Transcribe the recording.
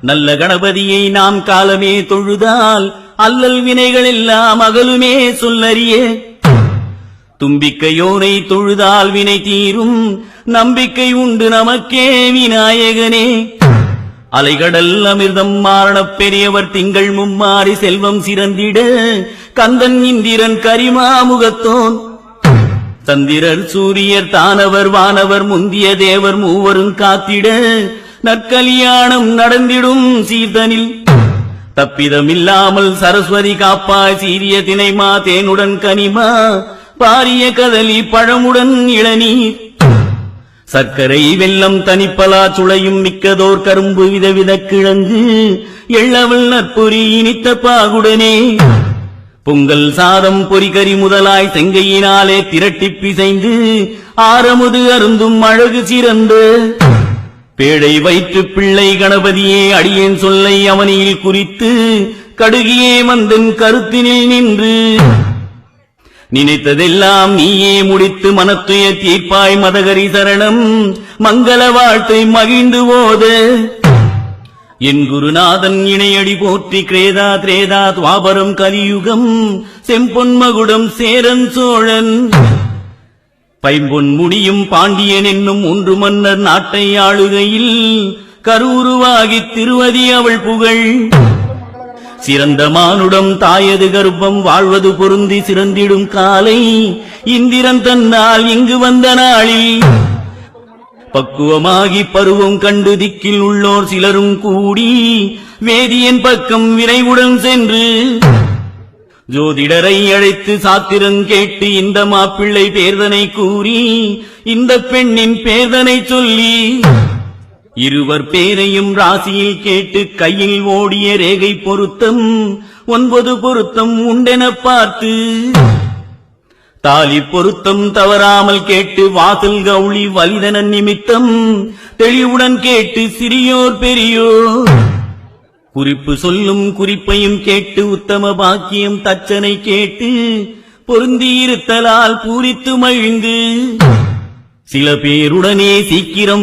நல்ல கணபதியை நாம் காலமே தொழுதால் அல்லல் வினைகள் எல்லாம் அகலுமே சொல்லறிய. தும்பிக்கையோனை தொழுதால் வினை தீரும், நம்பிக்கை உண்டு நமக்கே விநாயகனே. அலைகடல் அமிர்தம் மாரணப் பெரியவர் திங்கள் மும்மாறி செல்வம் சிறந்திட, கந்தன் இந்திரன் கரிமாமுகத்தோன் சந்திரர் சூரியர் தானவர் வானவர் முந்திய தேவர் மூவரும் காத்திட, நற்கலியாணம் நடந்திடும் சீர்தனில் தப்பிதமில்லாமல் சரஸ்வதி காப்பாய். சீரிய தினைமா தேனுடன் கனிமா, பாரிய கதலி பழமுடன் இளநீர், சர்க்கரை வெல்லம் தனிப்பலா சுளையும் மிக்கதோர் கரும்பு விதவித கிழங்கு, எள்ளவள் நற்பொறி இனித்த பாகுடனே. பொங்கல் சாதம் பொறிகறி முதலாய் செங்கையினாலே திரட்டிப் பிசைந்து, ஆரமுது அருந்தும் அழகு சிறந்த பேழை வயிற்று பிள்ளை கணபதியே. அடியேன் சொல்லை அவனியில் குறித்து, கடுகியே மந்தன் கருத்தினில் நின்று, நினைத்ததெல்லாம் நீயே முடித்து மனத்துய தீர்ப்பாய். மதகரி சரணம் மங்கள வாழ்த்தை மகிழ்ந்து போத, என் குருநாதன் இணையடி போற்றி. கிரேதா திரேதா துவாபரம் கலியுகம், செம்பொன் மகுடம் சேரன் சோழன், பைம்பொன் முடியும் பாண்டியன் என்னும் ஒன்று மன்னர் நாட்டை ஆளுகையில், கருவுருவாகித் திருவதி அவள் புகழ். சிறந்த மானுடம் தாயது கர்ப்பம் வாழ்வது பொருந்தி சிறந்திடும் காலை, இந்திரன் தன்னால் இங்கு வந்த நாளில் பக்குவமாகி பருவம் கண்டு திக்கில் உள்ளோர் சிலரும் கூடி, வேதியன் பக்கம் விரைவுடன் சென்று ஜோதிடரை அழைத்து சாத்திரம் கேட்டு, இந்த மாப்பிள்ளை பேர்தனை கூறி இந்த பெண்ணின் பேர்தனை சொல்லி, இருவர் பேரையும் ராசியில் கேட்டு கையில் ஓடிய ரேகை பொருத்தம் 9 பொருத்தம் உண்டென பார்த்து, தாலி பொருத்தம் தவறாமல் கேட்டு வாசல் கவுளி வலிதன நிமித்தம் தெளிவுடன் கேட்டு சிறியோர் பெரியோர் குறிப்பு சொல்லும் குறிப்பையும் கேட்டு, உத்தம பாக்கியம் தச்சனை கேட்டு பொருந்தியிருத்தலால் பூரித்து மகிழ்ந்து, சில பேருடனே சீக்கிரம்